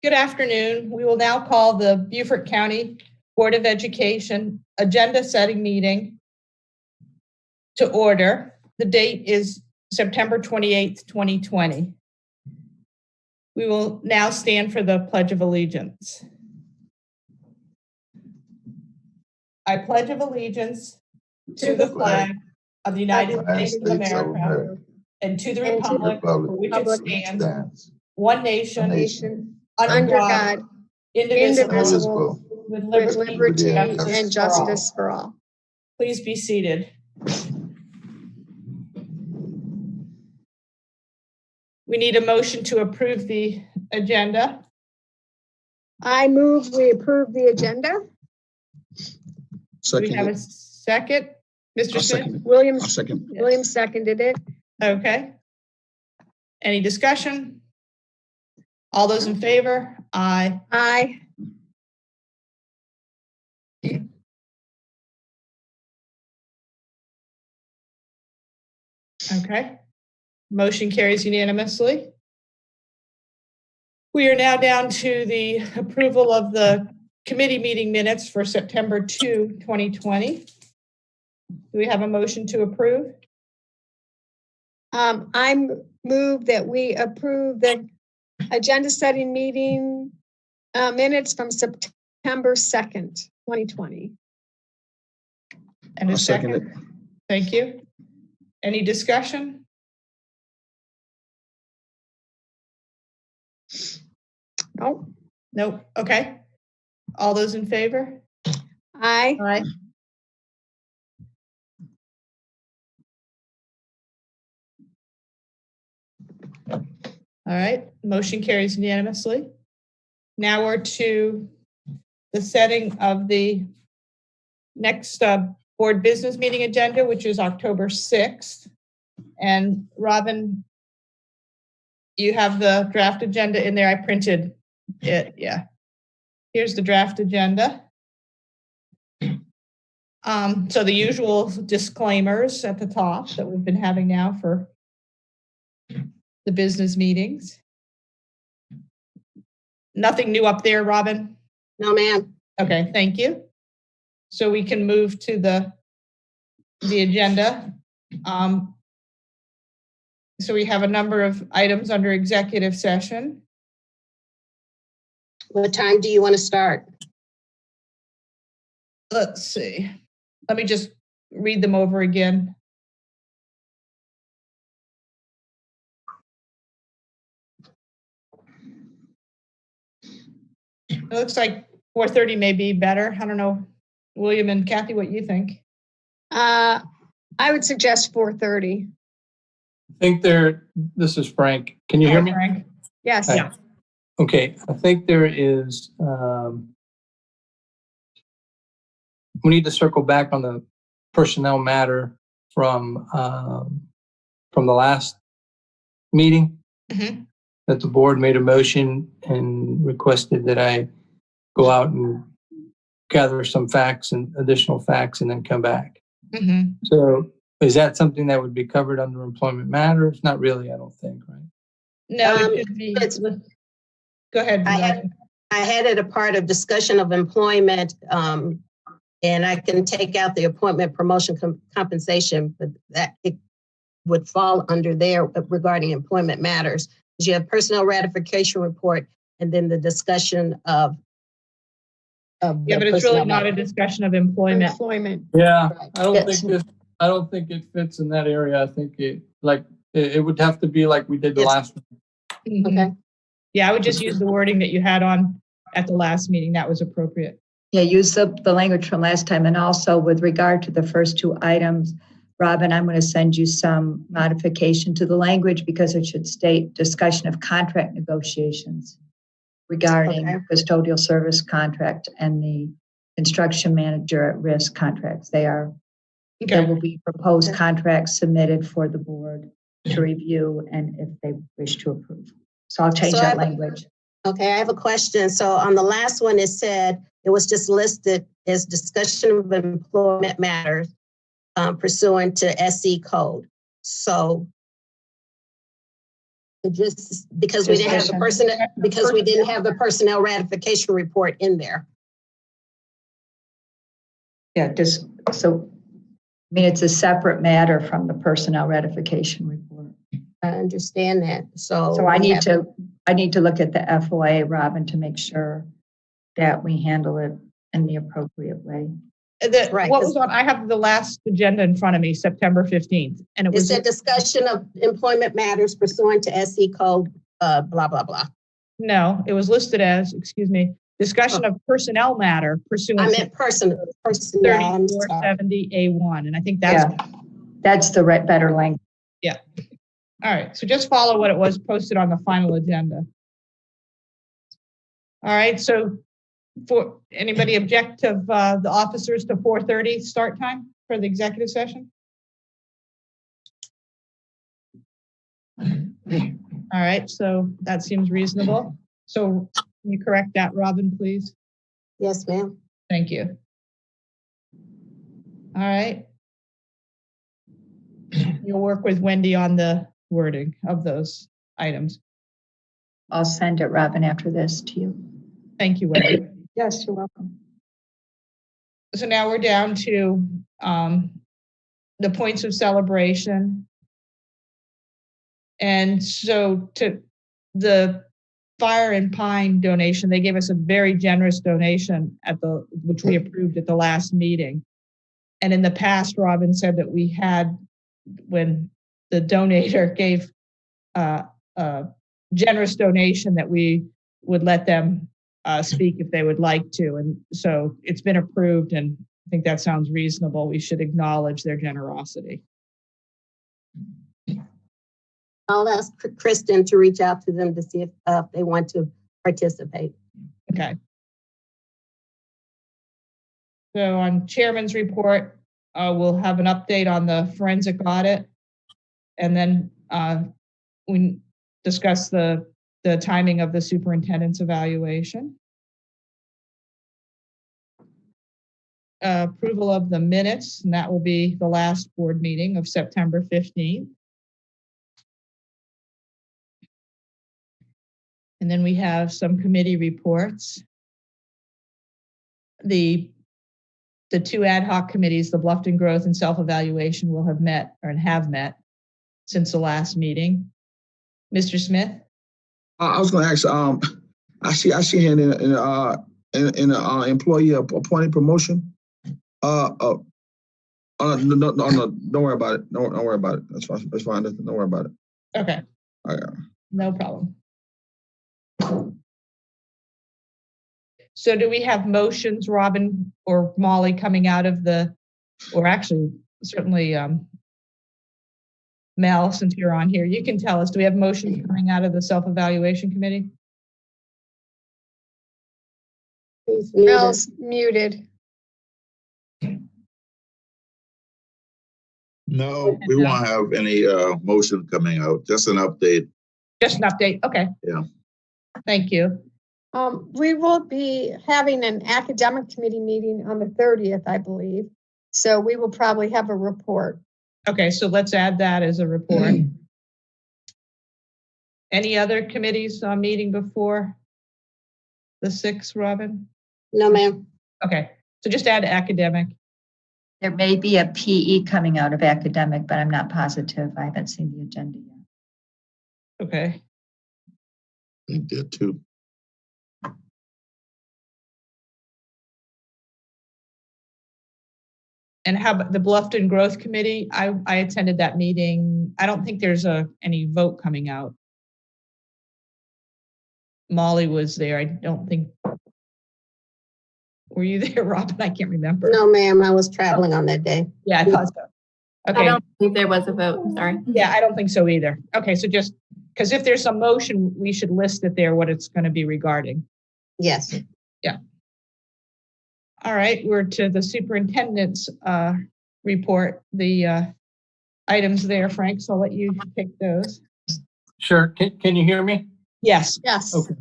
Good afternoon. We will now call the Beaufort County Board of Education agenda setting meeting to order. The date is September 28th, 2020. We will now stand for the Pledge of Allegiance. I pledge of allegiance to the flag of the United States of America and to the republic for which it stands, one nation, under God, indivisible, with liberty and justice for all. Please be seated. We need a motion to approve the agenda. I move we approve the agenda. Do we have a second? Mr. Smith? William seconded it. Okay. Any discussion? All those in favor? Aye. Aye. Okay. Motion carries unanimously. We are now down to the approval of the committee meeting minutes for September 2, 2020. Do we have a motion to approve? I move that we approve the agenda setting meeting minutes from September 2nd, 2020. And a second? Thank you. Any discussion? No. Nope. Okay. All those in favor? Aye. Aye. All right. Motion carries unanimously. Now we're to the setting of the next board business meeting agenda, which is October 6th. And Robin, you have the draft agenda in there. I printed it. Yeah. Here's the draft agenda. So the usual disclaimers at the top that we've been having now for the business meetings. Nothing new up there, Robin? No, ma'am. Okay, thank you. So we can move to the agenda. So we have a number of items under executive session. What time do you want to start? Let's see. Let me just read them over again. It looks like 4:30 may be better. I don't know, William and Kathy, what you think? I would suggest 4:30. I think this is Frank. Can you hear me? Frank? Yes. Hi. Okay, I think there is, we need to circle back on the personnel matter from the last meeting. Mm-hmm. That the board made a motion and requested that I go out and gather some facts and additional facts and then come back. Mm-hmm. So is that something that would be covered under employment matters? Not really, I don't think, right? No, it could be. Go ahead. I had it a part of discussion of employment, and I can take out the appointment, promotion, compensation, but that it would fall under there regarding employment matters. You have personnel ratification report, and then the discussion of yeah, but it's really not a discussion of employment. Yeah, Right. I don't think it fits in that area. I think it would have to be like we did the last one. Mm-hmm. Okay. Yeah, I would just use the wording that you had on at the last meeting. That was appropriate. Yeah, use the language from last time. And also with regard to the first two items, Robin, I'm going to send you some modification to the language because it should state discussion of contract negotiations regarding custodial service contract and the instruction manager at risk contracts. There will be proposed contracts submitted for the board to review and if they wish to approve. So I'll change that language. Okay, I have a question. So on the last one, it said it was just listed as discussion of employment matters pursuant to SE code. So Just because we didn't have the personnel ratification report in there. Yeah, just, so, I mean, it's a separate matter from the personnel ratification report. I understand that. So I need to look at the FOA, Robin, to make sure that we handle it in the appropriate way. Right, What was on, I have the last agenda in front of me, September 15th, and it It was, said discussion of employment matters pursuant to SC code, blah, blah, blah. no, it was listed as, excuse me, discussion of personnel matter pursuant I to meant personnel. I'm sorry. 3470A1, and I think that's, That's the better language. all right, so just follow what it was posted on the final agenda. All right, so for anybody object of the officers to 4:30 start time for the executive session? All right, so that seems reasonable. So can you correct that, Robin, please? Yes, ma'am. Thank you. All right. You'll work with Wendy on the wording of those items. I'll send it, Robin, after this to you. Thank you, Wendy. Yes, you're welcome. So now we're down to the points of celebration. And so to the Fire and Pine donation, they gave us a very generous donation which we approved at the last meeting. And in the past, Robin said that we had, when the donator gave a generous donation, that we would let them speak if they would like to. And so it's been approved, and I think that sounds reasonable. We should acknowledge their generosity. I'll ask Kristen to reach out to them to see if they want to participate. Okay. So on chairman's report, we'll have an update on the forensic audit. And then we discuss the timing of the superintendent's evaluation. Approval of the minutes, and that will be the last board meeting of September 15th. And then we have some committee reports. The two ad hoc committees, the Bluffton Growth and Self-Evaluation, will have met since the last meeting. Mr. Smith? I was going to ask, I see here in the employee appointed promotion. No, don't worry about it. Don't worry about it. That's fine. That's fine. Don't worry about it. Okay. All right. No problem. So do we have motions, Robin or Molly, coming out of or actually certainly Mel, since you're on here, you can tell us, do we have motions coming out of the self-evaluation committee? Mel's muted. No, we won't have any motion coming out, just an update. Just an update, okay. Yeah. Thank you. We will be having an academic committee meeting on the 30th, I believe. So we will probably have a report. Okay, so let's add that as a report. Any other committees meeting before the 6th, Robin? No, ma'am. Okay, so just add academic. There may be a PE coming out of academic, but I'm not positive. I haven't seen the agenda yet. Okay. I think that too. And how about the Bluffton Growth Committee? I attended that meeting. I don't think there's any vote coming out. Molly was there. I don't think. Were you there, Robin? I can't remember. No, ma'am. I was traveling on that day. Yeah, I thought so. Okay. I don't think there was a vote. I'm sorry. Yeah, I don't think so either. Okay, so just because if there's a motion, we should list it there, what it's going to be regarding. Yes. Yeah. All right, we're to the superintendent's report, the items there, Frank, so I'll let you take those. Sure. Can you hear me? Yes. Yes. Okay.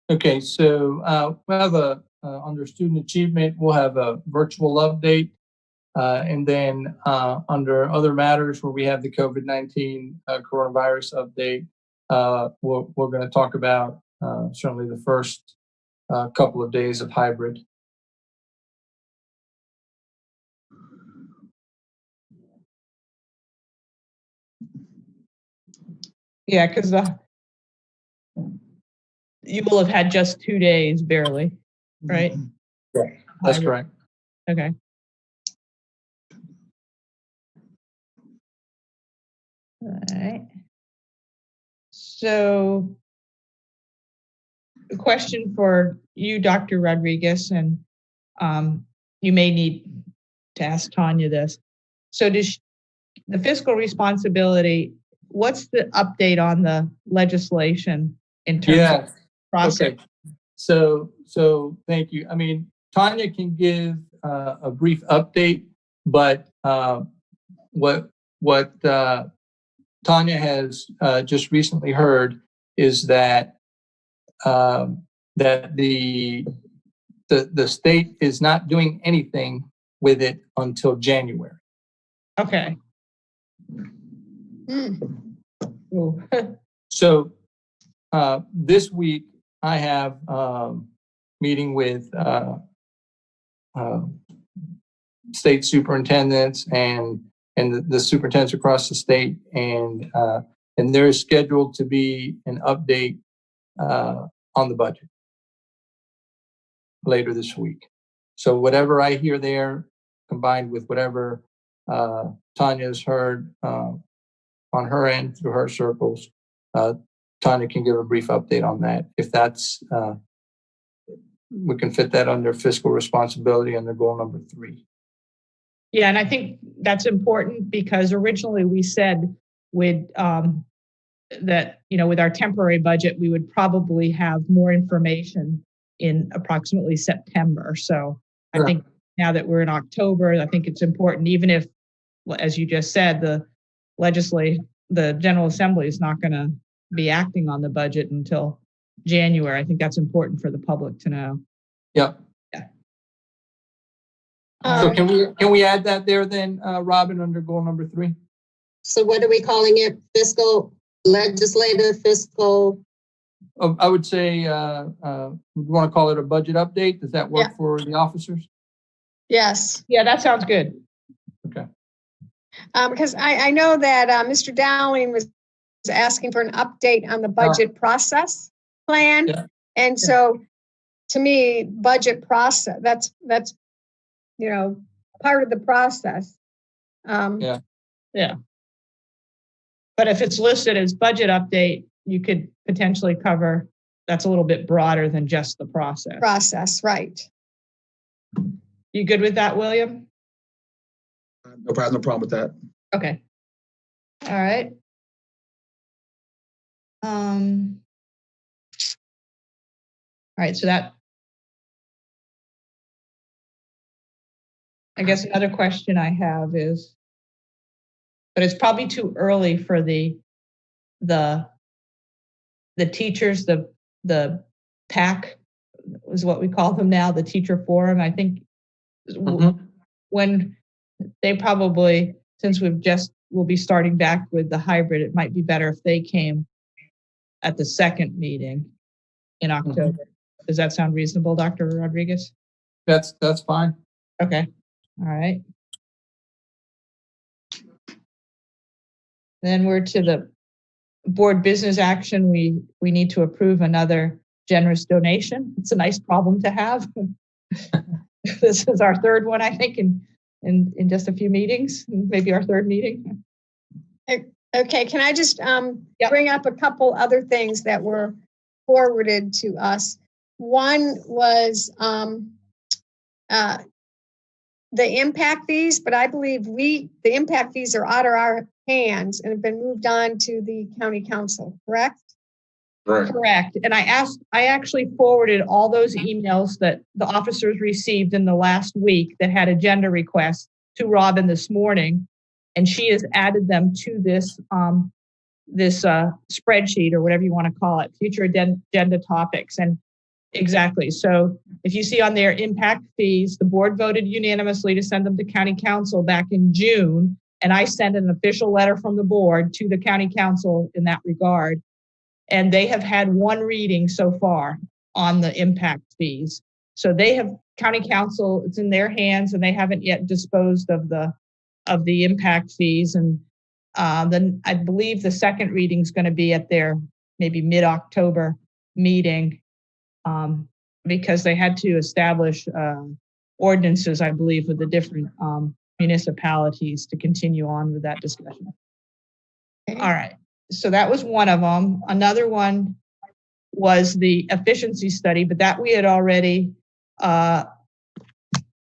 Okay, so we'll have under student achievement, we'll have a virtual update. And then under other matters where we have the COVID-19 coronavirus update, we're going to talk about certainly the first couple of days of hybrid. Yeah, because you will have had just 2 days barely, right? That's correct. Okay. All right. So, a question for you, Dr. Rodriguez, and you may need to ask Tanya this. So, does the fiscal responsibility, what's the update on the legislation in terms of process? Okay. So thank you. I mean, Tanya can give a brief update, but what Tanya has just recently heard is that that the state is not doing anything with it until January. Okay. Ooh. So this week I have meeting with state superintendents and the superintendents across the state, and there is scheduled to be an update on the budget later this week. So whatever I hear there, combined with whatever Tanya has heard on her end through her circles, Tanya can give a brief update on that. If that's, we can fit that under fiscal responsibility under goal number 3. Yeah, and I think that's important because originally we said with that, with our temporary budget, we would probably have more information in approximately September. So I think now that we're in October, I think it's important, even if, as you just said, the General Assembly is not going to be acting on the budget until January. I think that's important for the public to know. Yeah. So can we add that there then, Robin, under goal number 3? So what are we calling it? Legislative fiscal? I would say we want to call it a budget update. Does that work for the officers? Yes. Yeah, that sounds good. Okay. Because I know that Mr. Dowling was asking for an update on the budget process plan. Yeah. And so to me, budget process, that's part of the process. Yeah. But if it's listed as budget update, you could potentially cover, that's a little bit broader than just the process. Process, right. You good with that, William? No problem with that. Okay. All right. All right, so that, I guess another question I have is, but it's probably too early for the teachers, the PAC is what we call them now, the teacher forum. I think when they probably, since we'll be starting back with the hybrid, it might be better if they came at the second meeting in October. Does that sound reasonable, Dr. Rodriguez? That's fine. Okay. All right. Then we're to the board business action. We need to approve another generous donation. It's a nice problem to have. This is our third one, I think, in just a few meetings, maybe our third meeting. Okay, can I just bring up a couple other things that were forwarded to us? One was the impact fees, but I believe the impact fees are out of our hands and have been moved on to the county council, correct? Correct. And I actually forwarded all those emails that the officers received in the last week that had agenda requests to Robin this morning, and she has added them to this spreadsheet or whatever you want to call it, future agenda topics. And exactly. So if you see on there impact fees, the board voted unanimously to send them to county council back in June. And I sent an official letter from the board to the county council in that regard. and they have had one reading so far on the impact fees. So they have, county council, it's in their hands, and they haven't yet disposed of the impact fees. And then I believe the second reading is going to be at their maybe mid-October meeting, because they had to establish ordinances, I believe, with the different municipalities to continue on with that discussion. Okay. All right. So that was one of them. Another one was the efficiency study, but that we had already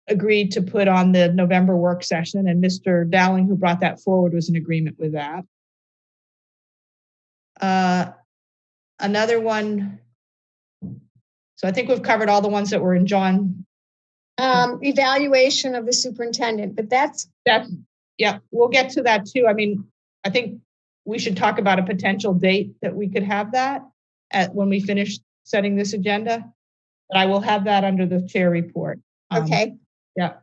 agreed to put on the November work session, and Mr. Dowling, who brought that forward, was in agreement with that. Another one, so I think we've covered all the ones that were in John. Evaluation of the superintendent, but that's Yeah, we'll get to that too. I mean, I think we should talk about a potential date that we could have that at when we finish setting this agenda. But I will have that under the chair report. okay. Yeah.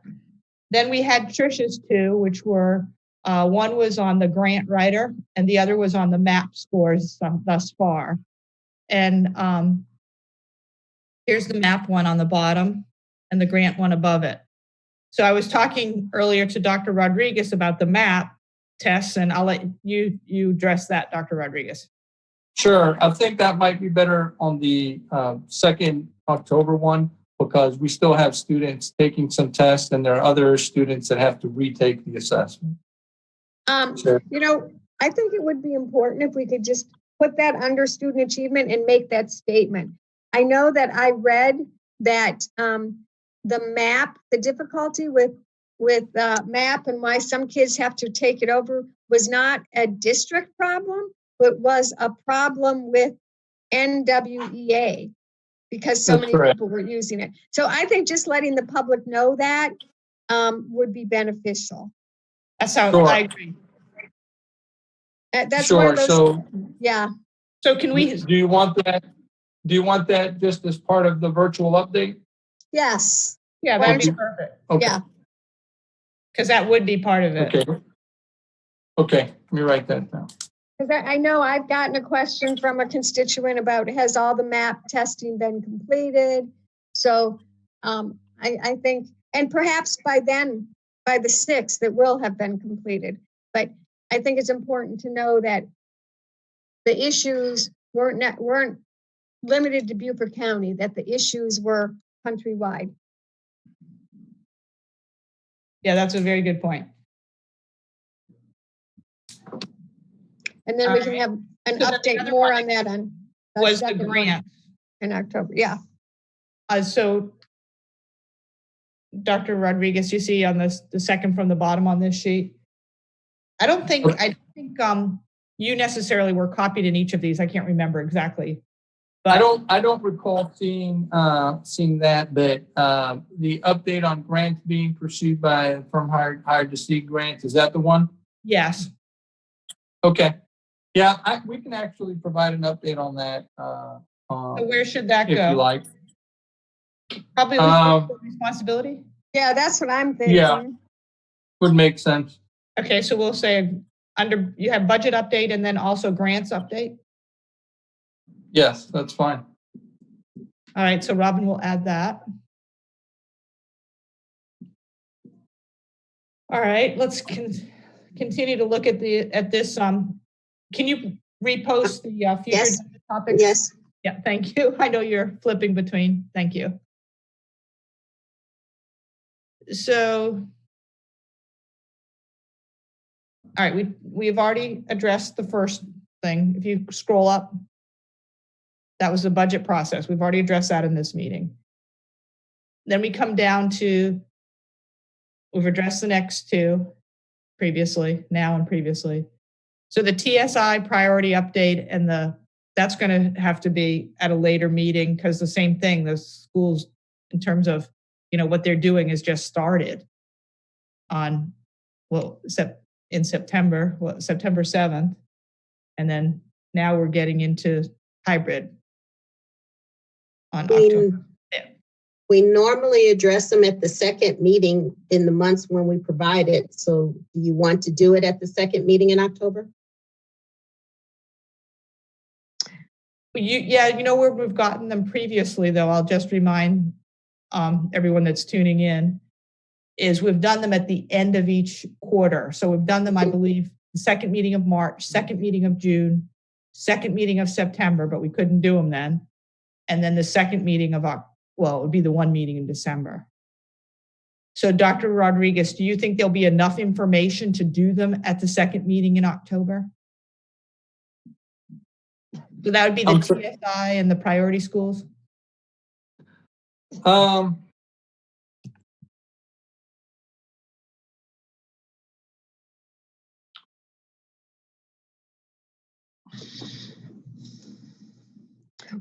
Then we had Trish's two, which were one was on the grant writer and the other was on the MAP scores thus far. And here's the MAP one on the bottom and the grant one above it. So I was talking earlier to Dr. Rodriguez about the MAP tests, and I'll let you address that, Dr. Rodriguez. Sure. I think that might be better on the second October one, because we still have students taking some tests and there are other students that have to retake the assessment. Sure. You know, I think it would be important if we could just put that under student achievement and make that statement. I know that I read that the MAP, the difficulty with MAP and why some kids have to take it over was not a district problem, but was a problem with NWEA because so many people were using it. So I think just letting the public know that would be beneficial. That's how Sure. I agree. That's Sure. one of those. So, Yeah. So can we? do you want that? Do you want that just as part of the virtual update? Yes. Yeah, Why that'd don't be you- perfect. Okay. Yeah. Because that would be part of it. Okay. Okay. Let me write that down. Because I know I've gotten a question from a constituent about, has all the MAP testing been completed? So I think, and perhaps by then, by the 6th, it will have been completed. But I think it's important to know that the issues weren't limited to Beaufort County, that the issues were countrywide. Yeah, that's a very good point. And then All we can right. have an So then the update other more one on that on Was the second one grant. in October. Yeah. So Dr. Rodriguez, you see on this, the second from the bottom on this sheet? I don't think you necessarily were copied in each of these. I can't remember exactly. But I don't recall seeing that, but the update on grants being pursued by from hired to seek grants, is that the one? yes. Okay. Yeah, we can actually provide an update on that. So where should that if go? you like. Probably with responsibility. Yeah, that's what I'm thinking. Yeah, would make sense. Okay, so we'll say under, you have budget update and then also grants update. Yes, that's fine. All right, so Robin will add that. All right, let's continue to look at this. Can you repost the future Yes. topics? Yes. Yeah, thank you. I know you're flipping between. Thank you. So, all right, we've already addressed the first thing. If you scroll up, that was the budget process. We've already addressed that in this meeting. Then we come down to, we've addressed the next two previously, now and previously. So the TSI priority update and that's going to have to be at a later meeting because the same thing, the schools in terms of, what they're doing is just started on, in September, September 7th. And then now we're getting into hybrid on October. We normally address them at the second meeting in the months when we provide it. So do you want to do it at the second meeting in October? Yeah, you know where we've gotten them previously, though, I'll just remind everyone that's tuning in, is we've done them at the end of each quarter. So we've done them, I believe, the second meeting of March, second meeting of June, second meeting of September, but we couldn't do them then. And then the second meeting of, well, it would be the one meeting in December. So Dr. Rodriguez, do you think there'll be enough information to do them at the second meeting in October? So that would be the TSI and the priority schools?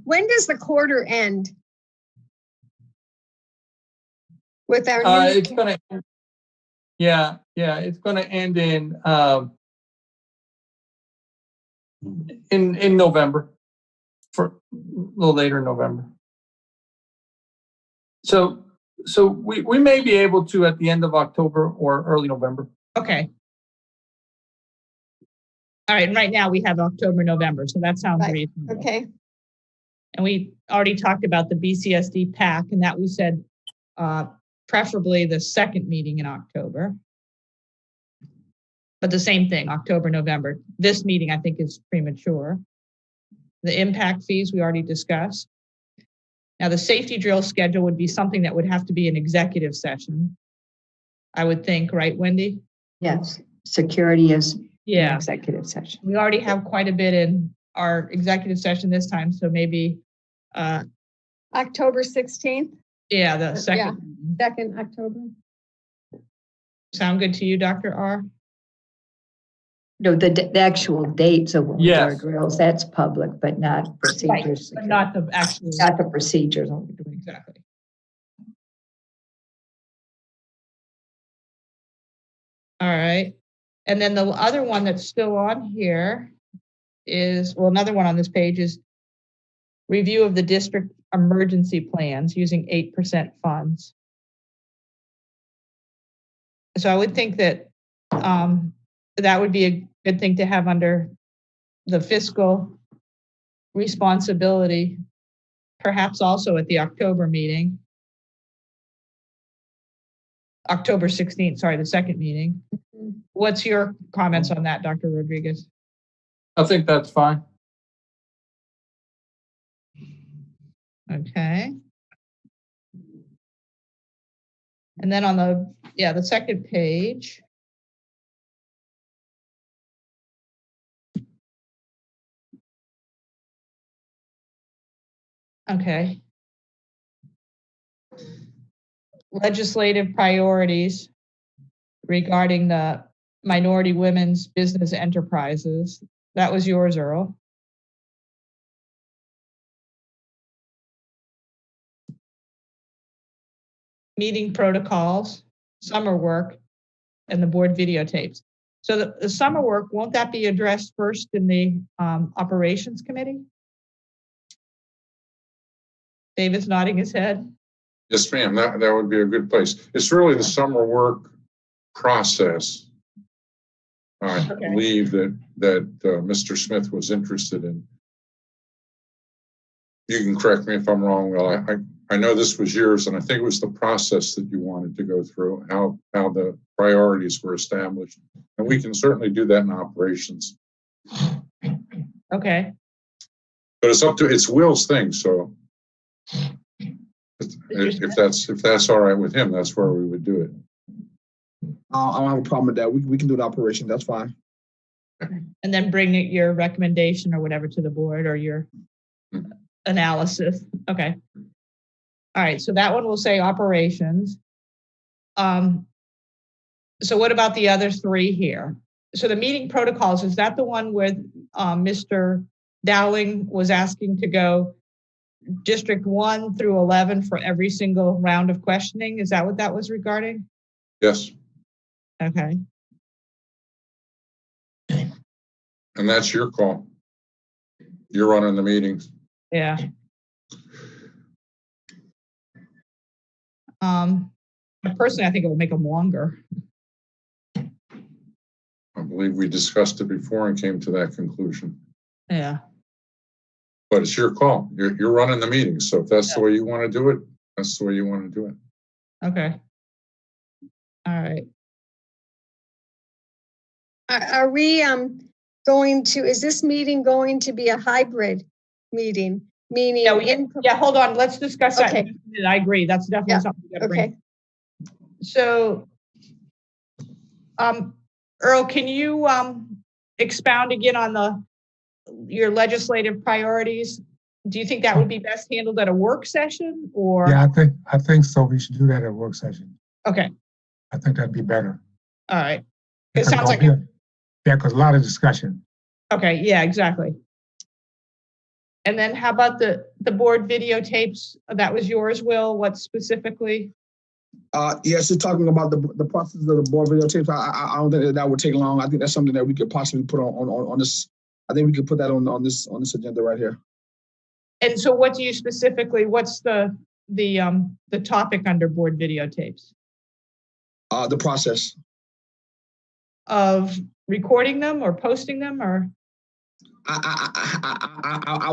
When does the quarter end? With our new, It's gonna, yeah, it's gonna end in November, for a little later in November. So we may be able to at the end of October or early November. Okay. All right, and right now we have October, November, so that sounds Right. reasonable. okay, And we already talked about the BCSD PAC, and that we said preferably the second meeting in October. But the same thing, October, November. This meeting, I think, is premature. The impact fees we already discussed. Now, the safety drill schedule would be something that would have to be an executive session, I would think, right, Wendy? Yes, security is an Yeah. executive session. We already have quite a bit in our executive session this time, so maybe, October 16th, yeah, the second. 2nd October. Sound good to you, Dr. R? No, the actual dates of when we do our Yes. drills, that's public, but not procedures. But not the actual. Not the procedures. Exactly. All right. And then the other one that's still on here is, well, another one on this page is review of the district emergency plans using 8% funds. So I would think that that would be a good thing to have under the fiscal responsibility, perhaps also at the October meeting. October 16th, sorry, the second meeting. What's your comments on that, Dr. Rodriguez? I think that's fine. Okay. And then on the second page. Okay. Legislative priorities regarding the minority women's business enterprises. That was yours, Earl. Meeting protocols, summer work, and the board videotapes. So the summer work, won't that be addressed first in the operations committee? David's nodding his head. Yes, ma'am, that would be a good place. It's really the summer work process. I believe that Mr. Smith was interested in. You can correct me if I'm wrong. Well, I know this was yours, and I think it was the process that you wanted to go through, how the priorities were established. And we can certainly do that in operations. Okay. But it's Will's thing, so if that's all right with him, that's where we would do it. I don't have a problem with that. We can do the operation. That's fine. And then bring your recommendation or whatever to the board or your analysis. Okay. All right. So that one will say operations. So what about the other three here? So the meeting protocols, is that the one where Mr. Dowling was asking to go District 1 through 11 for every single round of questioning? Is that what that was regarding? Yes. Okay. And that's your call. You're running the meetings. Yeah. Personally, I think it will make them longer. I believe we discussed it before and came to that conclusion. Yeah. But it's your call. You're running the meeting. So if that's the way you want to do it, that's the way you want to do it. Okay. All right. Are we going to, is this meeting going to be a hybrid meeting? Meaning, Yeah, hold on. Let's discuss that. Okay. I agree. That's definitely Yeah, something we got to bring. okay. So, Earl, can you expound again on your legislative priorities? Do you think that would be best handled at a work session or? Yeah, I think so. We should do that at a work session. Okay. I think that'd be better. All right. It Because sounds like. because a lot of discussion. Okay. Yeah, exactly. And then how about the board videotapes? That was yours, Will? What specifically? Yes, you're talking about the process of the board videotapes. I don't think that would take long. I think that's something that we could possibly put on this. I think we could put that on this agenda right here. And so what do you specifically, what's the topic under board videotapes? The process of recording them or posting them, or? I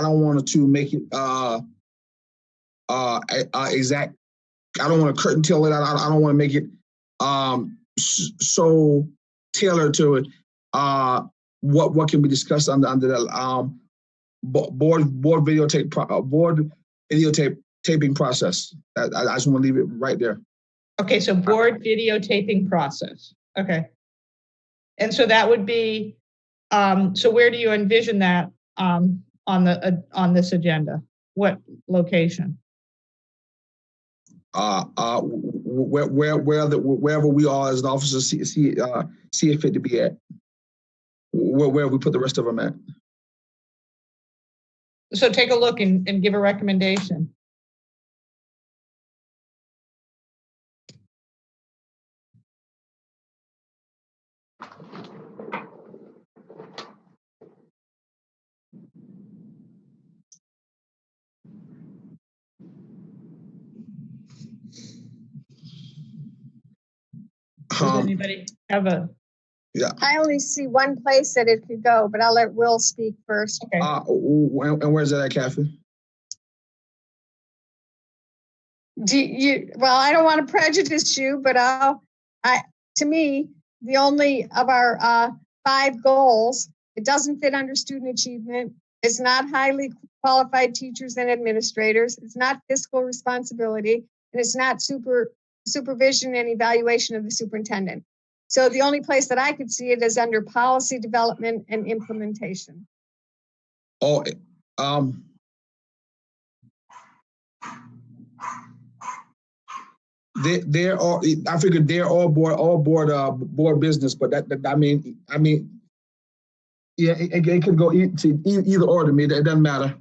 don't want to make it exact. I don't want to curtain tail it. I don't want to make it so tailored to it. What can be discussed under the board videotaping process. I just want to leave it right there. Okay, so board videotaping process. Okay, and so that would be. So where do you envision that on this agenda? What location? Wherever we are as an officer see it fit to be at. Where we put the rest of them at. So take a look and give a recommendation. Does anybody have a? Yeah. I only see one place that it could go, but I'll let Will speak first. Okay. And where's that at, Kathy? Well, I don't want to prejudice you, but to me, the only of our 5 goals, it doesn't fit under student achievement. It's not highly qualified teachers and administrators. It's not fiscal responsibility, and it's not supervision and evaluation of the superintendent. So the only place that I could see it is under policy development and implementation. Oh, they're all. I figured they're all board business, but I mean, yeah, it could go to either or to me. It doesn't matter.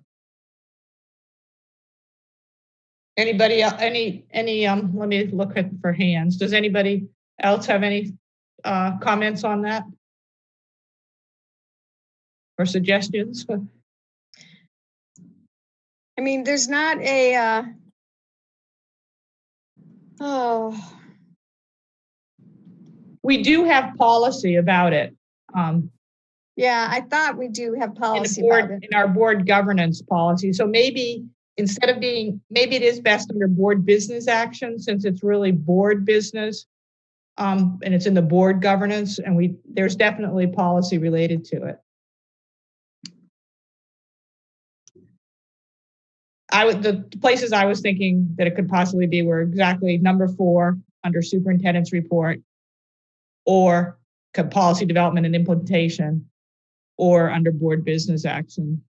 Anybody else? Any? Let me look for hands. Does anybody else have any comments on that or suggestions? I mean, there's not a. We do have policy about it. Yeah, I thought we do have policy about it. In our board governance policy. So maybe instead of maybe it is best under board business action since it's really board business. And it's in the board governance, and there's definitely policy related to it. The places I was thinking that it could possibly be were exactly number 4 under superintendent's report, or policy development and implementation, or under board business action.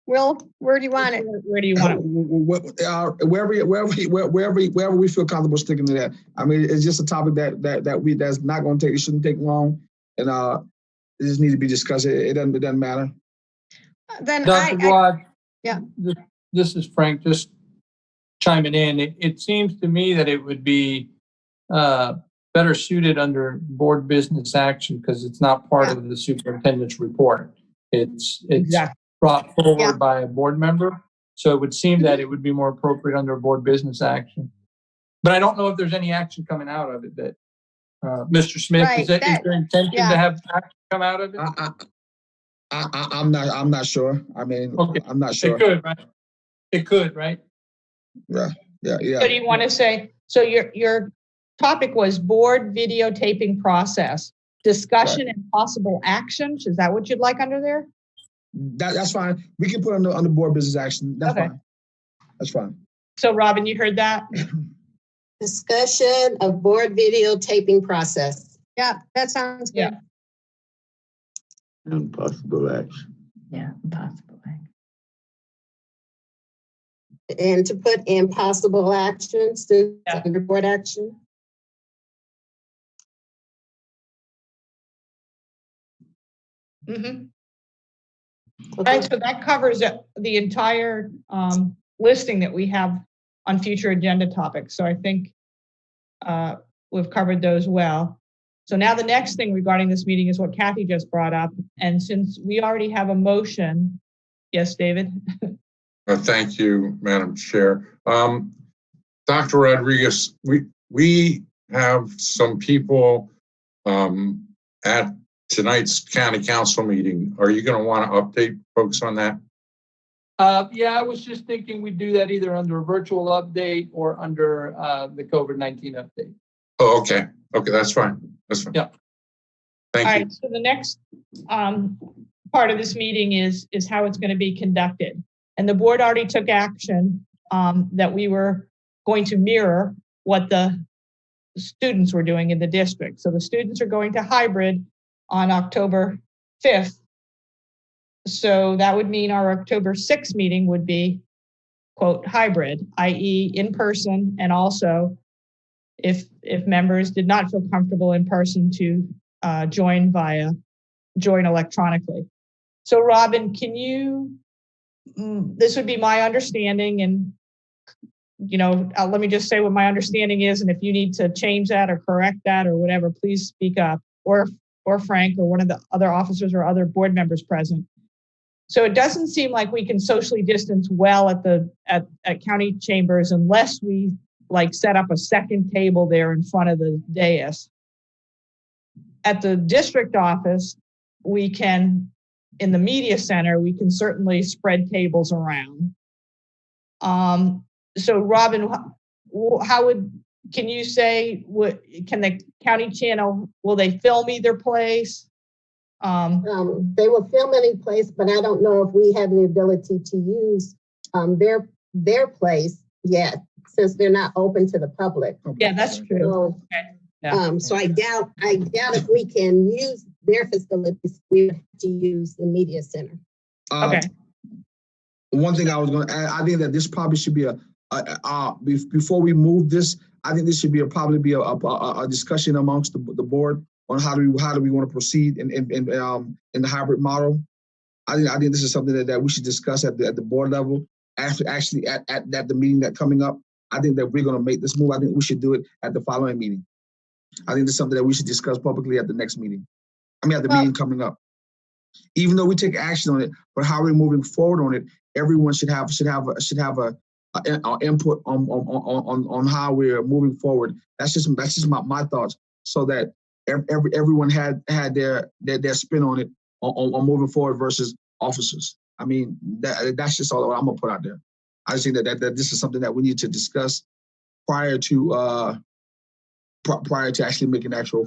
Will, where do you want it? Where do you want it? Wherever we feel comfortable sticking to that. I mean, it's just a topic that's not going to take. It shouldn't take long, and it just needs to be discussed. It doesn't matter. Then Dr. Rod, yeah. This is Frank. Just chiming in. It seems to me that it would be better suited under board business action because it's not part of the superintendent's report. It's exactly brought forward by a board member. So it would seem that it would be more appropriate under board business action. But I don't know if there's any action coming out of it that, Mr. Smith, is there intention to have action come out of it? I'm not sure. I mean, Okay. I'm not It sure. could, right? It could, right? Yeah. So do you want to say, so your topic was board videotaping process, discussion and possible actions? Is that what you'd like under there? That's fine. We can put on the board business action. That's Okay. fine. That's fine. So Robin, you heard that? Discussion of board videotaping process. Yeah, that sounds good. Yeah. And possible action. Yeah, possible. And to put in possible actions to Yeah. under board action. Mm-hmm. Okay. Right, so that covers the entire listing that we have on future agenda topics. So I think we've covered those well. So now the next thing regarding this meeting is what Kathy just brought up. And since we already have a motion, yes, David? Thank you, Madam Chair. Dr. Rodriguez, we have some people at tonight's county council meeting. Are you going to want to update folks on that? Yeah, I was just thinking we'd do that either under a virtual update or under the COVID-19 update. Oh, okay. Okay, that's fine. That's fine. Yeah. Thank All you. right, so the next part of this meeting is how it's going to be conducted. And the board already took action that we were going to mirror what the students were doing in the district. So the students are going to hybrid on October 5th. So that would mean our October 6th meeting would be, quote, hybrid, i.e. in person, and also if members did not feel comfortable in person to join electronically. So Robin, can you, this would be my understanding, and let me just say what my understanding is, and if you need to change that or correct that or whatever, please speak up, or Frank or one of the other officers or other board members present. So it doesn't seem like we can socially distance well at county chambers unless we set up a second table there in front of the dais. At the district office, we can, in the media center, we can certainly spread tables around. So Robin, can you say, can the county channel, will they film either place? They will film any place, but I don't know if we have the ability to use their place yet, since they're not open to the public. Yeah, that's true. So, okay. Yeah. So I doubt if we can use their facilities. We have to use the media center. Okay. One thing I was going to add, I think that this probably should be before we move this, I think this should be probably a discussion amongst the board on how do we want to proceed in the hybrid model. I think this is something that we should discuss at the board level. Actually at the meeting that coming up, I think that we're going to make this move. I think we should do it at the following meeting. I think it's something that we should discuss publicly at the next meeting. At the meeting coming up. Even though we take action on it, but how we're moving forward on it, everyone should have a input on how we're moving forward. That's just my thoughts, so that everyone had their spin on it on moving forward versus officers. That's just all I'm gonna put out there. I just think that this is something that we need to discuss prior to actually making actual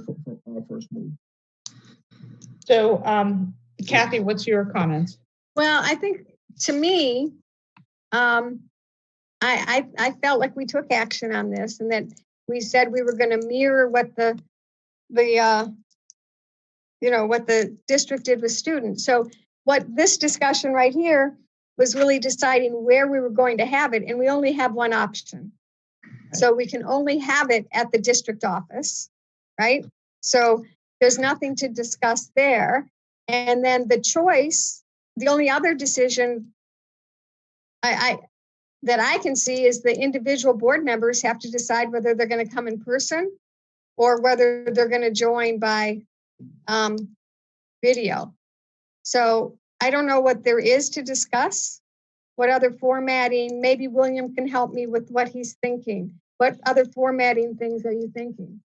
first move. So, Kathy, what's your comments? Well, I think to me, I felt like we took action on this, and that we said we were going to mirror what what the district did with students. So what this discussion right here was really deciding where we were going to have it, and we only have one option. So we can only have it at the district office, right? So there's nothing to discuss there. And then the choice, the only other decision that I can see is the individual board members have to decide whether they're going to come in person or whether they're going to join by video. So I don't know what there is to discuss, what other formatting, maybe William can help me with what he's thinking. What other formatting things are you thinking?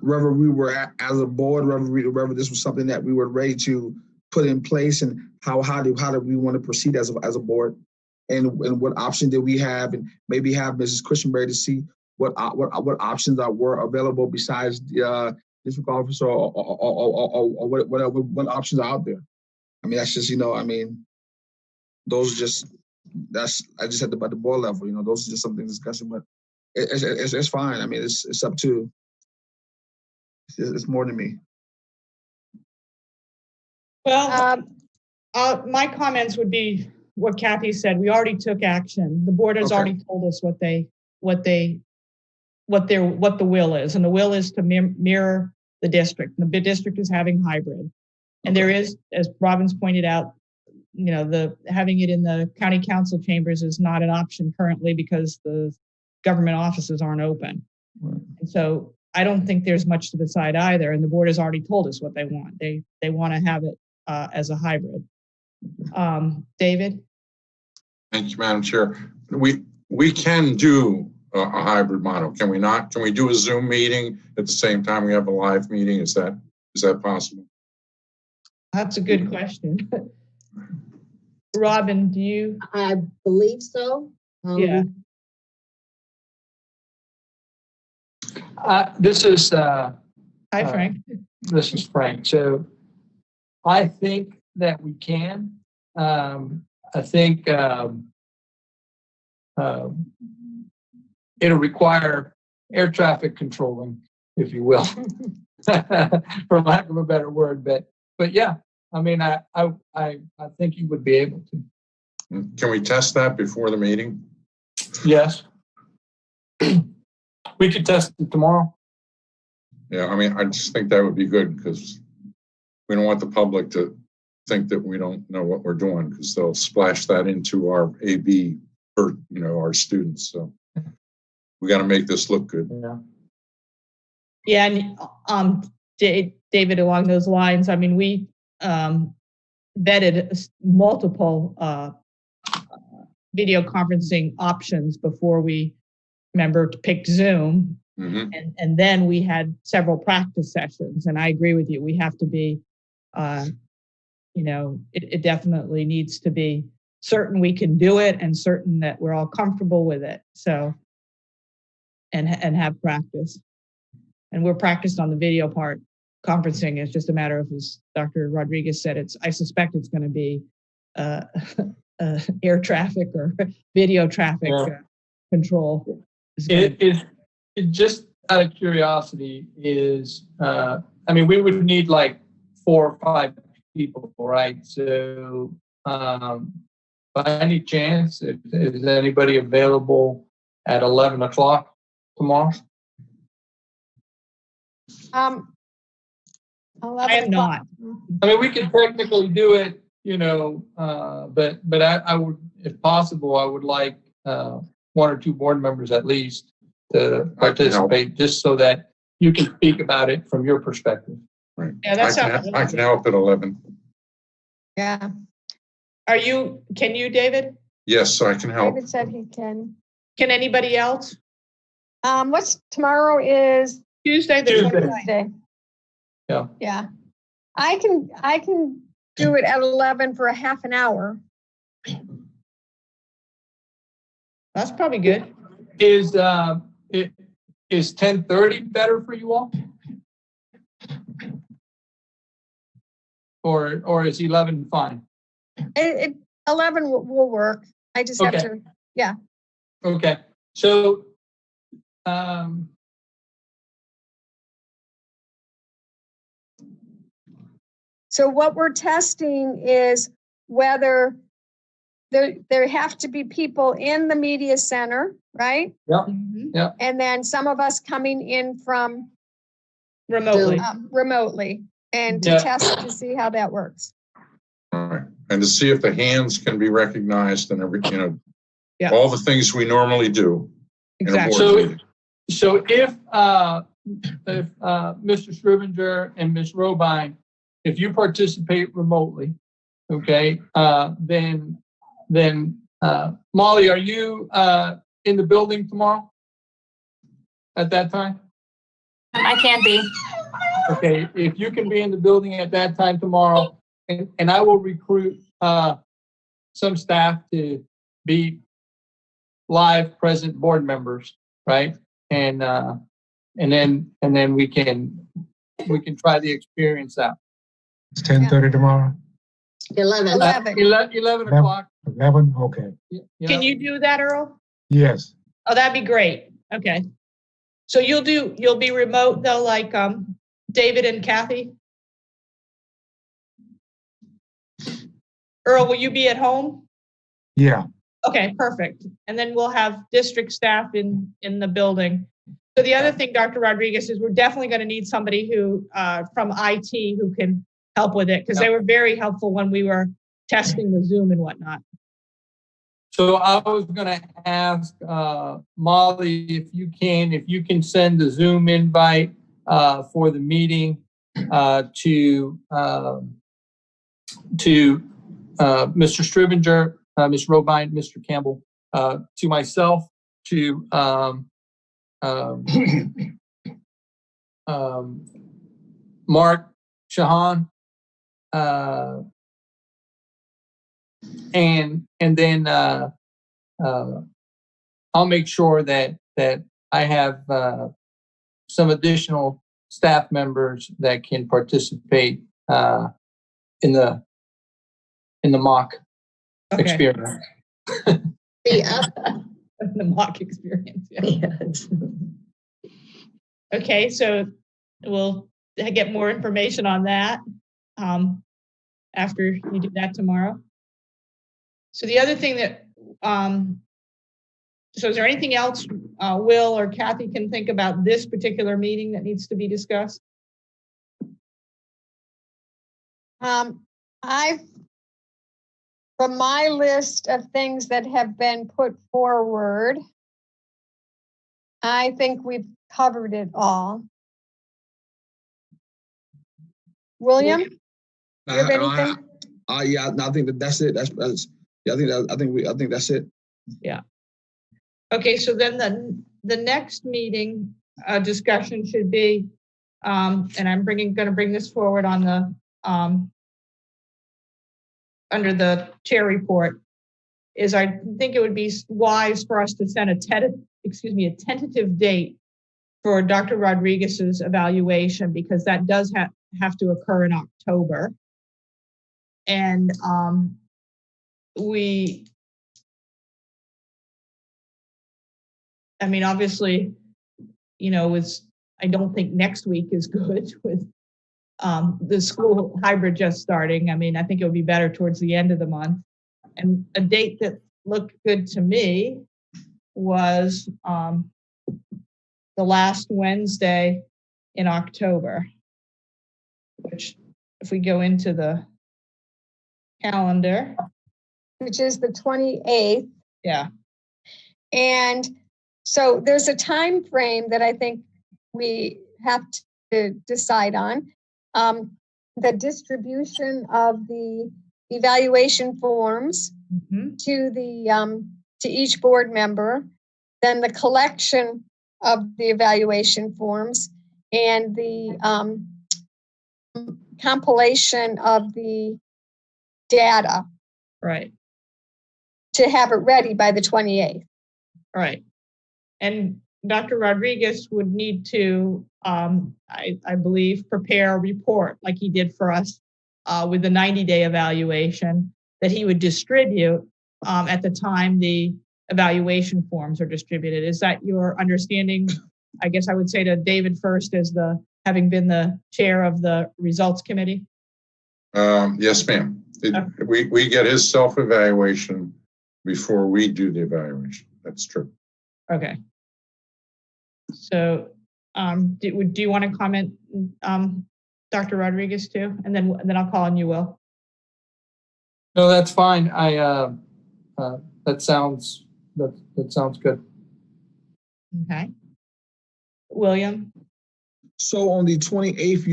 Reverend, we were as a board, Reverend, this was something that we were ready to put in place, and how do we want to proceed as a board, and what option did we have, and maybe have Mrs. Christianberry to see what options were available besides the district officer, or what options are out there. I mean, that's just, I mean, those are just, I just had at the board level, those are just something discussion, but it's fine. I mean, it's up to, it's more than me. Well, my comments would be what Kathy said. We already took action. The board has already told us what the will is, and the will is to mirror the district. The district is having hybrid, and there is, as Robin's pointed out, having it in the county council chambers is not an option currently because the government offices aren't open. Right. And so I don't think there's much to decide either. And the board has already told us what they want. They want to have it as a hybrid. David? Thank you, Madam Chair. We can do a hybrid model, can we not? Can we do a Zoom meeting at the same time we have a live meeting? Is that possible? That's a good question. Robin, do you? I believe so. Yeah. This is Hi, Frank. This is Frank. So I think that we can. I think it'll require air traffic controlling, if you will, for lack of a better word. But yeah, I mean, I think you would be able to. Can we test that before the meeting? Yes. We could test it tomorrow. Yeah, I mean, I just think that would be good because we don't want the public to think that we don't know what we're doing because they'll splash that into our AB for, our students. So we got to make this look good. Yeah. And David, along those lines, I mean, we vetted multiple video conferencing options before we picked Zoom. Mm-hmm. And then we had several practice sessions. And I agree with you. We have to be, it definitely needs to be certain we can do it and certain that we're all comfortable with it. So, and have practice. And we're practiced on the video part. Conferencing is just a matter of, as Dr. Rodriguez said, I suspect it's going to be air traffic or video traffic control. It just out of curiosity is, we would need like 4 or 5 people, right? So by any chance, is anybody available at 11 o'clock tomorrow? 11 I am not. I mean, we can technically do it, but I would, if possible, I would like 1 or 2 board members at least to participate, just so that you can speak about it from your perspective. Right. Yeah, that's I can help at 11. Yeah. Can you, David? Yes, I can help. David said he can. Can anybody else? Tomorrow is Tuesday. Tuesday. Yeah. Yeah. I can do it at 11 for a half an hour. That's probably good. Is 10:30 better for you all? Or is 11 fine? 11 will work. I just have to, yeah. Okay. So, so what we're testing is whether there have to be people in the media center, right? Yeah. Yeah. And then some of us coming in from remotely, and to test to see how that works. All right. And to see if the hands can be recognized and all the things we normally do. Exactly. So if Mr. Scrivenger and Ms. Robine, if you participate remotely, okay, then Molly, are you in the building tomorrow at that time? I can't be. Okay, if you can be in the building at that time tomorrow, and I will recruit some staff to be live present board members, right? And then we can try the experience out. It's 10:30 tomorrow? 11. 11 o'clock. 11, okay. Can you do that, Earl? Yes, Oh, that'd be great. Okay. So you'll be remote though, like David and Kathy? Earl, will you be at home? yeah. Okay, perfect. And then we'll have district staff in the building. So the other thing, Dr. Rodriguez, is we're definitely going to need somebody who from IT who can help with it, because they were very helpful when we were testing the Zoom and whatnot. So I was going to ask Molly if you can send the Zoom invite for the meeting to Mr. Strivinger, Ms. Robine, Mr. Campbell, to myself, to Mark Shahan, and then I'll make sure that I have some additional staff members that can participate in the mock experience. The mock experience. Yeah. Yes. Okay, so we'll get more information on that after you do that tomorrow. So the other thing that, so is there anything else Will or Kathy can think about this particular meeting that needs to be discussed? From my list of things that have been put forward, I think we've covered it all. William, you have anything? Yeah, I think that's it. Yeah, I think that's it. Yeah. Okay, so then the next meeting discussion should be, and I'm going to bring this forward on the under the chair report, is I think it would be wise for us to send a tentative date for Dr. Rodriguez's evaluation, because that does have to occur in October. And obviously, I don't think next week is good with the school hybrid just starting. I think it would be better towards the end of the month. And a date that looked good to me was the last Wednesday in October, which if we go into the calendar, Which is the 28th. yeah. And so there's a time frame that I think we have to decide on. The distribution of the evaluation forms to each board member, then the collection of the evaluation forms, and the compilation of the data. Right. To have it ready by the 28th. Right. And Dr. Rodriguez would need to, I believe, prepare a report like he did for us with the 90-day evaluation that he would distribute at the time the evaluation forms are distributed. Is that your understanding? I guess I would say to David first, as having been the chair of the results committee. Yes, ma'am. We get his self-evaluation before we do the evaluation. That's true. Okay. So, do you want to comment, Dr. Rodriguez too, and then I'll call on you, Will. No, that's fine. That sounds good. Okay. William. So on the 28th,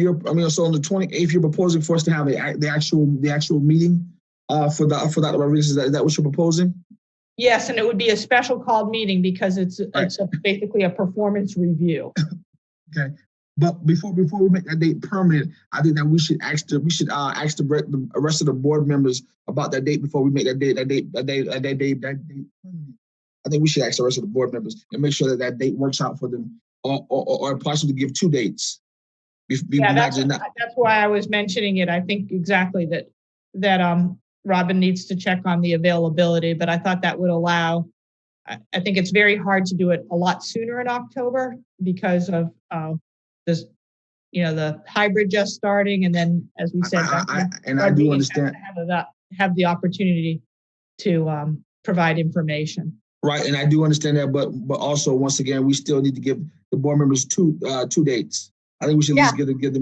you're proposing for us to have the actual meeting for Dr. Rodriguez. Is that what you're proposing? Yes, and it would be a special called meeting because it's basically a performance review. Okay. But before we make that date permanent, I think that we should ask the rest of the board members about that date before we make that date permanent. I think we should ask the rest of the board members and make sure that that date works out for them, or possibly give 2 dates. Yeah, that's why I was mentioning it. I think exactly that Robin needs to check on the availability, but I thought that would allow. I think it's very hard to do it a lot sooner in October because of this, the hybrid just starting, and then as we said, I do understand have the opportunity to provide information. Right, and I do understand that, but also once again, we still need to give the board members two dates. I think we should at least give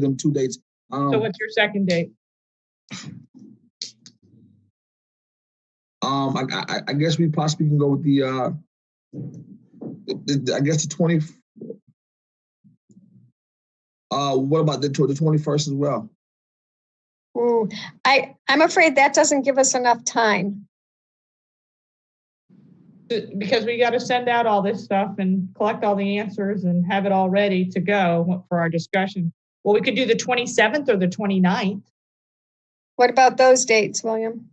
them 2 dates. So what's your second date? I guess we possibly can go with the 20. What about the 21st as well? Ooh, I'm afraid that doesn't give us enough time. Because we got to send out all this stuff and collect all the answers and have it all ready to go for our discussion. Well, we could do the 27th or the 29th. What about those dates, William?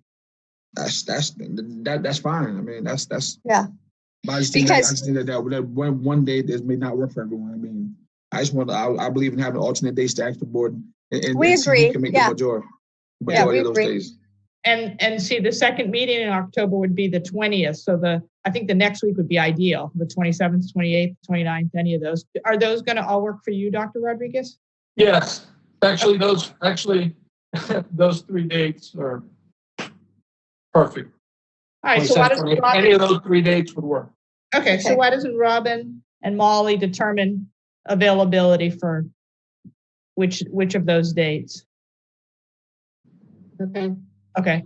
That's fine. I mean, that's yeah. But I just think that one day this may not work for everyone. I mean, I believe in having alternate dates to ask the board, and we agree. Can make the majority we of those agree. days. And see, the second meeting in October would be the 20th. So I think the next week would be ideal. The 27th, 28th, 29th, any of those. Are those going to all work for you, Dr. Rodriguez? Yes, actually, those 3 dates are perfect. All right, so why doesn't Robin, any of those 3 dates would work? Okay, so why doesn't Robin and Molly determine availability for which of those dates? Okay.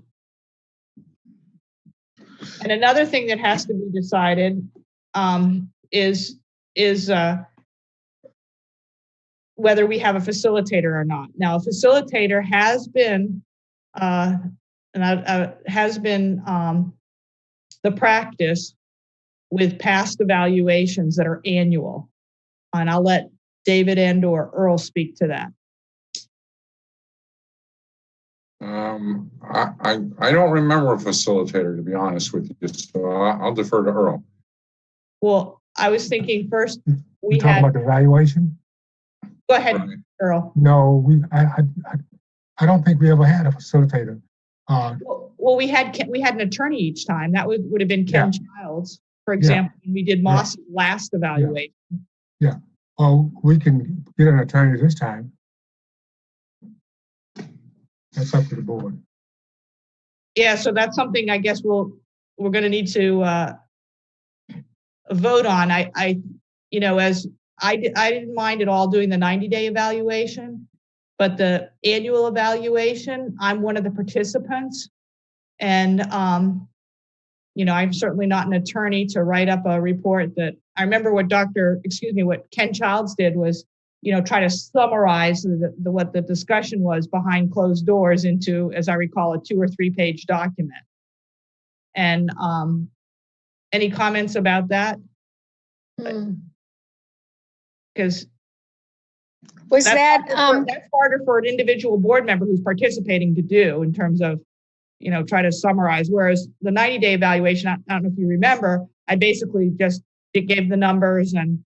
And another thing that has to be decided is whether we have a facilitator or not. Now, a facilitator has been the practice with past evaluations that are annual, and I'll let David and/or Earl speak to that. I don't remember a facilitator, to be honest with you, so I'll defer to Earl. Well, I was thinking first we talking about the evaluation. Go ahead, Earl. No, I don't think we ever had a facilitator. Well, we had an attorney each time. That would have been Ken Childs, for example, when we did Moss's last evaluation. Yeah. Well, we can get an attorney this time. That's up to the board. Yeah, so that's something I guess we're going to need to vote on. As I didn't mind at all doing the 90-day evaluation, but the annual evaluation, I'm one of the participants, and I'm certainly not an attorney to write up a report that I remember what Ken Childs did was, try to summarize what the discussion was behind closed doors into, as I recall, a 2 or 3 page document. And any comments about that? Because that's harder for an individual board member who's participating to do in terms of, try to summarize. Whereas the 90-day evaluation, I don't know if you remember, I basically just gave the numbers and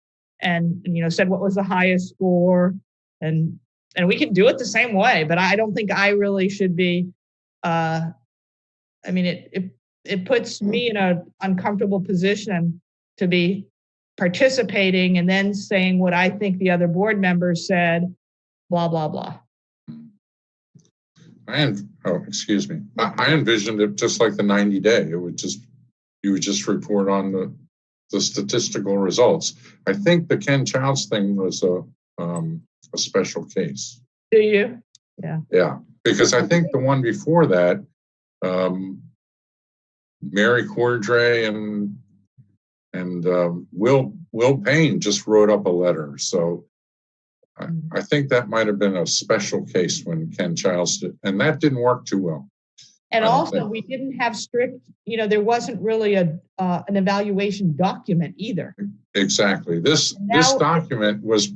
said what was the highest score, and we can do it the same way, but I don't think I really should be. It puts me in an uncomfortable position to be participating and then saying what I think the other board members said, blah blah blah. Excuse me. I envisioned it just like the 90-day. You would just report on the statistical results. I think the Ken Childs thing was a special case. Do you? Yeah. Yeah, because I think the one before that, Mary Cordray and Will Payne just wrote up a letter. So I think that might have been a special case when Ken Childs did, and that didn't work too well. And also, we didn't have strict, there wasn't really an evaluation document either. Exactly. This document was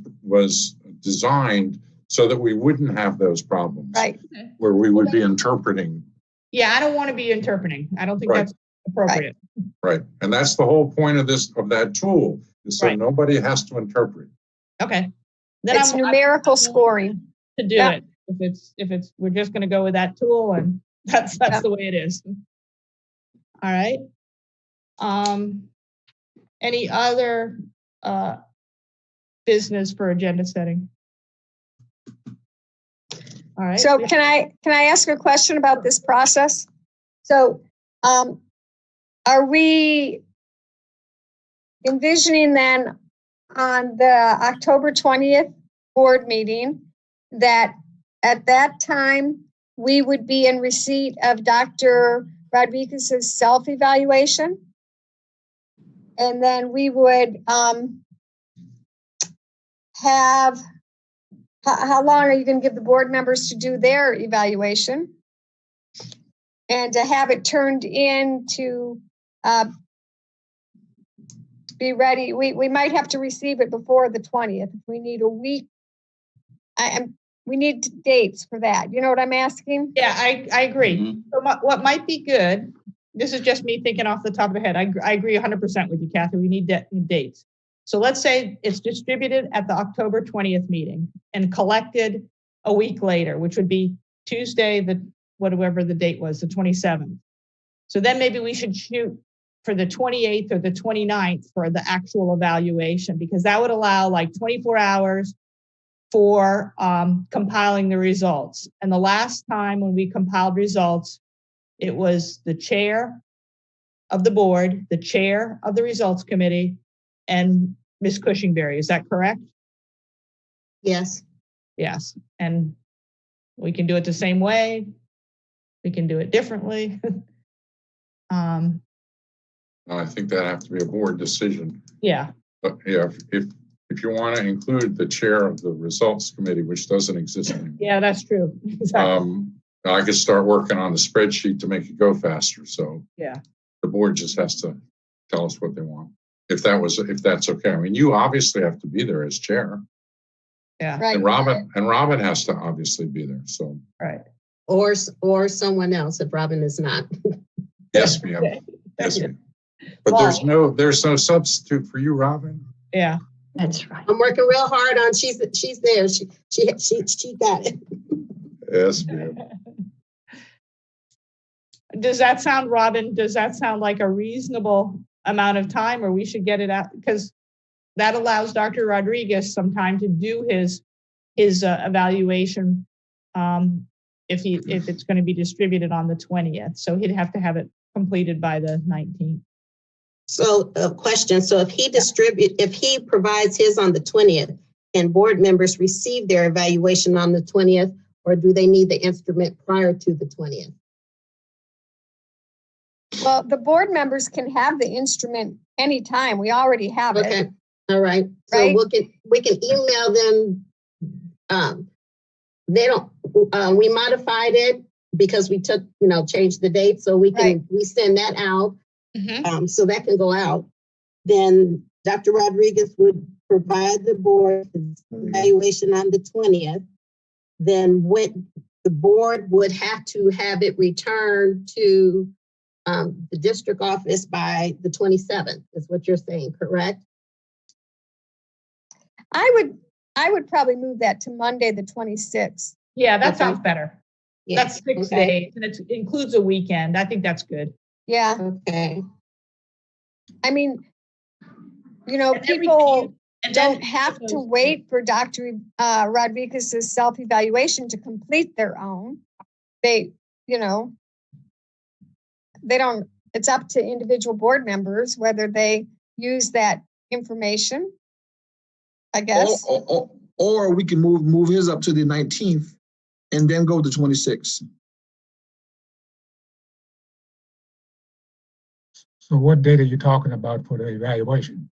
designed so that we wouldn't have those problems. Right. Where we would be interpreting. Yeah, I don't want to be interpreting. I don't think Right. that's appropriate. Right. And that's the whole point of that tool, is so Right. nobody has to interpret. Okay. Then It's numerical scoring. to do Yeah. it. If it's, we're just going to go with that tool, and that's Yeah. the way it is. All right. Any other business for agenda setting? All right. So can I ask a question about this process? So, are we envisioning then on the October 20th board meeting that at that time we would be in receipt of Dr. Rodriguez's self-evaluation? And then we would have, how long are you going to give the board members to do their evaluation? And to have it turned in to be ready. We might have to receive it before the 20th. If we need a week, we need dates for that. You know what I'm asking? Yeah, I agree. So what might be good, this is just me thinking off the top of the head. I agree 100% with you, Kathy. We need dates. So let's say it's distributed at the October 20th meeting and collected a week later, which would be Tuesday, whatever the date was, the 27th. So then maybe we should shoot for the 28th or the 29th for the actual evaluation, because that would allow like 24 hours for compiling the results. And the last time when we compiled results, it was the chair of the board, the chair of the results committee, and Ms. Cushingberry. Is that correct? Yes. Yes. And we can do it the same way. We can do it differently. I think that have to be a board decision. Yeah. But yeah, if you want to include the chair of the results committee, which doesn't exist anymore. Yeah, that's true. Exactly. I could start working on the spreadsheet to make it go faster. So yeah, the board just has to tell us what they want. If that's okay. I mean, you obviously have to be there as chair. Yeah. Right. And Robin has to obviously be there. So right. Or someone else if Robin is not. Yes, ma'am. Yes, ma'am. But there's no substitute for you, Robin. Yeah. That's right. I'm working real hard on. She's there. She got it. Yes, ma'am. Does that sound, Robin? Does that sound like a reasonable amount of time, or we should get it out? Because that allows Dr. Rodriguez some time to do his evaluation if it's going to be distributed on the 20th. So he'd have to have it completed by the 19th. So a question. So if he provides his on the 20th, can board members receive their evaluation on the 20th, or do they need the instrument prior to the 20th? Well, the board members can have the instrument anytime. We already have it. Okay. All right. So Right. we can email them. They don't. We modified it because we took changed the date, so we can resend that out. Mm-hmm. So that can go out. Then Dr. Rodriguez would provide the board his evaluation on the 20th. Then the board would have to have it returned to the district office by the 27th, is what you're saying, correct? I would probably move that to Monday, the 26th. Yeah, that Okay. sounds better. Yeah. That's 6 Okay. days, and it includes a weekend. I think that's good. Yeah. Okay. I mean, And then people and then don't have to wait for Dr. Rodriguez's self-evaluation to complete their own. They don't, it's up to individual board members whether they use that information, I guess. Or we can move his up to the 19th and then go to 26th. So what date are you talking about for the evaluation?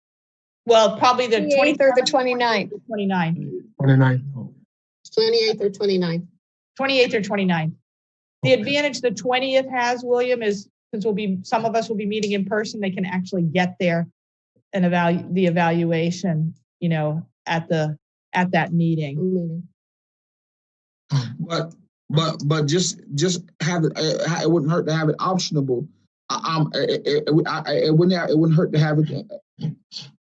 Well, probably the 28th or the 29th. 29th? Oh, 28th or 29th. 28th or 29th. The advantage the 20th has, William, is since some of us will be meeting in person, they can actually get there and the evaluation, at at that meeting. But just have it. It wouldn't hurt to have it optionable. It wouldn't hurt to have it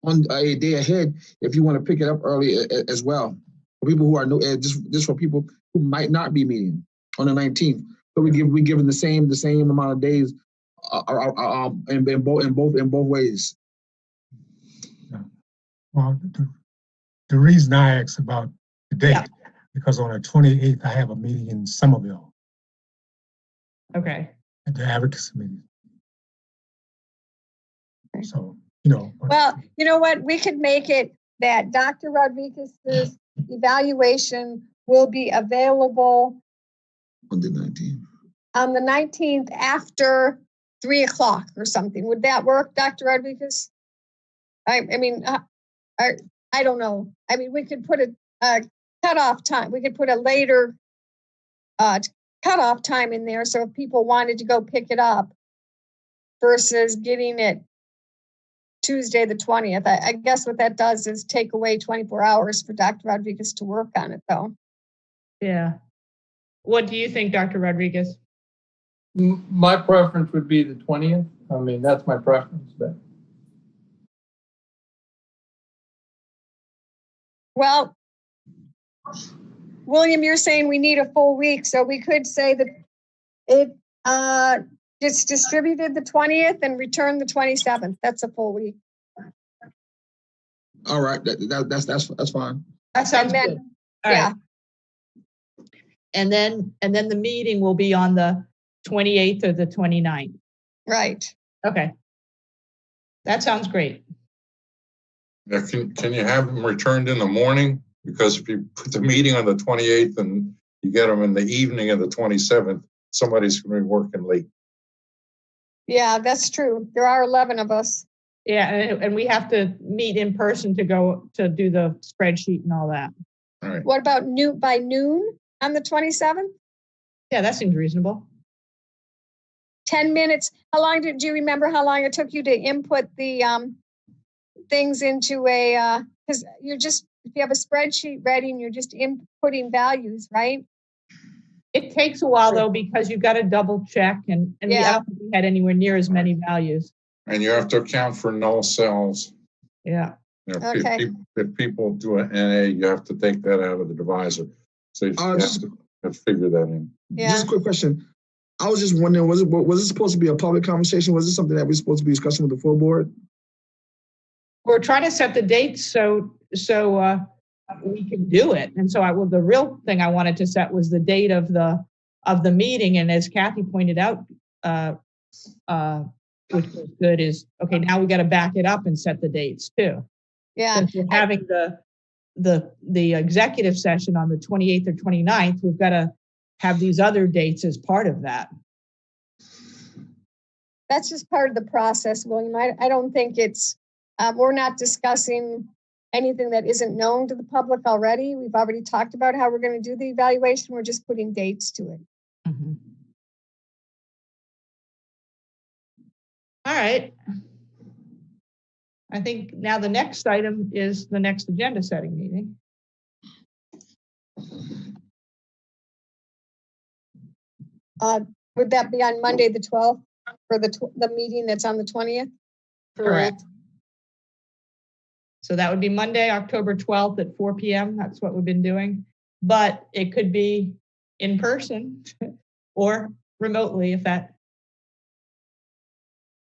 on a day ahead if you want to pick it up early as well. For people who are new, just for people who might not be meeting on the 19th. So we give them the same amount of days, in both ways. Well, the reason I asked about the date, Yeah. because on the 28th, I have a meeting in Somerville Okay. at the advocacy meeting. Okay. So, Well, you know what? We could make it that Dr. Rodriguez's evaluation will be available On the 19th. on the 19th after 3 o'clock or something. Would that work, Dr. Rodriguez? I mean, I don't know. I mean, we could put a cutoff time. We could put a later cutoff time in there. So if people wanted to go pick it up versus getting it Tuesday, the 20th, I guess what that does is take away 24 hours for Dr. Rodriguez to work on it, though. Yeah. What do you think, Dr. Rodriguez? My preference would be the 20th. I mean, that's my preference, but. Well, William, you're saying we need a full week, so we could say that it's distributed the 20th and returned the 27th. That's a full week. All right, that's fine. That sounds then- good. All yeah. right. And then the meeting will be on the 28th or the 29th. Right. Okay. That sounds great. Yeah, can you have them returned in the morning? Because if you put the meeting on the 28th and you get them in the evening of the 27th, somebody's going to be working late. Yeah, that's true. There are 11 of us. Yeah, and we have to meet in person to go to do the spreadsheet and all that. All right. What about by noon on the 27th? Yeah, that seems reasonable. 10 minutes. How long do you remember how long it took you to input the things into because if you have a spreadsheet ready and you're just inputting values, right? It takes a while though, because you've got to double check and I don't think we had anywhere near as many values. And you have to account for null cells. Yeah. You know, Okay. if people do an NA, you have to take that out of the divisor. So you have to figure that in. Yeah. Just a quick question. I was just wondering, was it supposed to be a public conversation? Was it something that we're supposed to be discussing with the full board? We're trying to set the dates so we can do it. And so the real thing I wanted to set was the date of the meeting. And as Kathy pointed out, which was good, is okay. Now we got to back it up and set the dates too. Yeah. Since we're having the executive session on the 28th or 29th, we've got to have these other dates as part of that. That's just part of the process, William. I don't think it's, we're not discussing anything that isn't known to the public already. We've already talked about how we're going to do the evaluation. We're just putting dates to it. Mm-hmm. All right. I think now the next item is the next agenda setting meeting. Would that be on Monday, the 12th, for the meeting that's on the 20th? Correct. So that would be Monday, October 12th at 4 p.m. That's what we've been doing. But it could be in person or remotely if that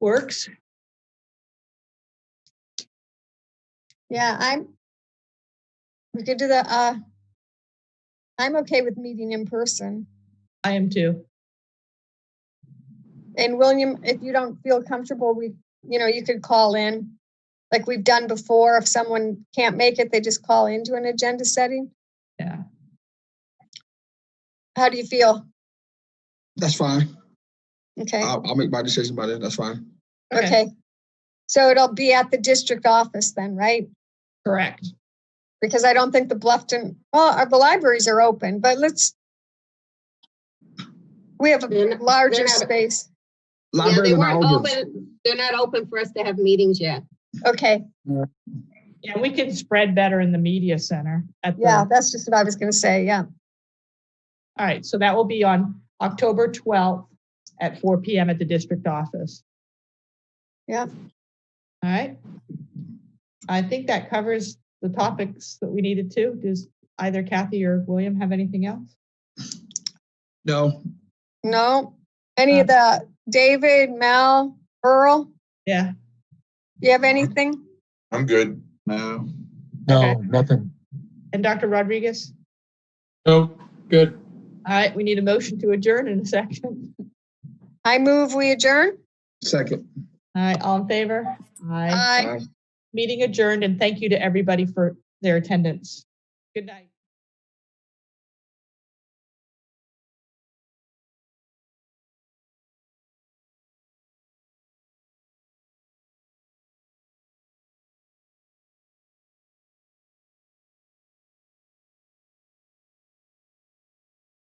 works. Yeah, we could do I'm okay with meeting in person. I am too. And William, if you don't feel comfortable, you could call in like we've done before. If someone can't make it, they just call into an agenda setting. Yeah. How do you feel? That's fine. Okay. I'll make my decision by then. That's fine. Okay. So it'll be at the district office then, right? Correct. Because I don't think the Bluffton, the libraries are open, but we have a larger space. Yeah, they weren't open. They're not open for us to have meetings yet. Okay. Yeah, we can spread better in the media center at the. Yeah, that's just what I was gonna say, yeah. All right, so that will be on October 12th at 4 PM at the district office. Yeah. All right. I think that covers the topics that we needed to. Does either Kathy or William have anything else? No, No, any of the, David, Mel, Earl, Yeah. you have anything? I'm good. no. No, Okay. nothing. And Dr. Rodriguez? Nope, good. All right, we need a motion to adjourn in a second. I move we adjourn. Second. All right, all in favor? Aye. Aye. Meeting adjourned, and thank you to everybody for their attendance. Good night.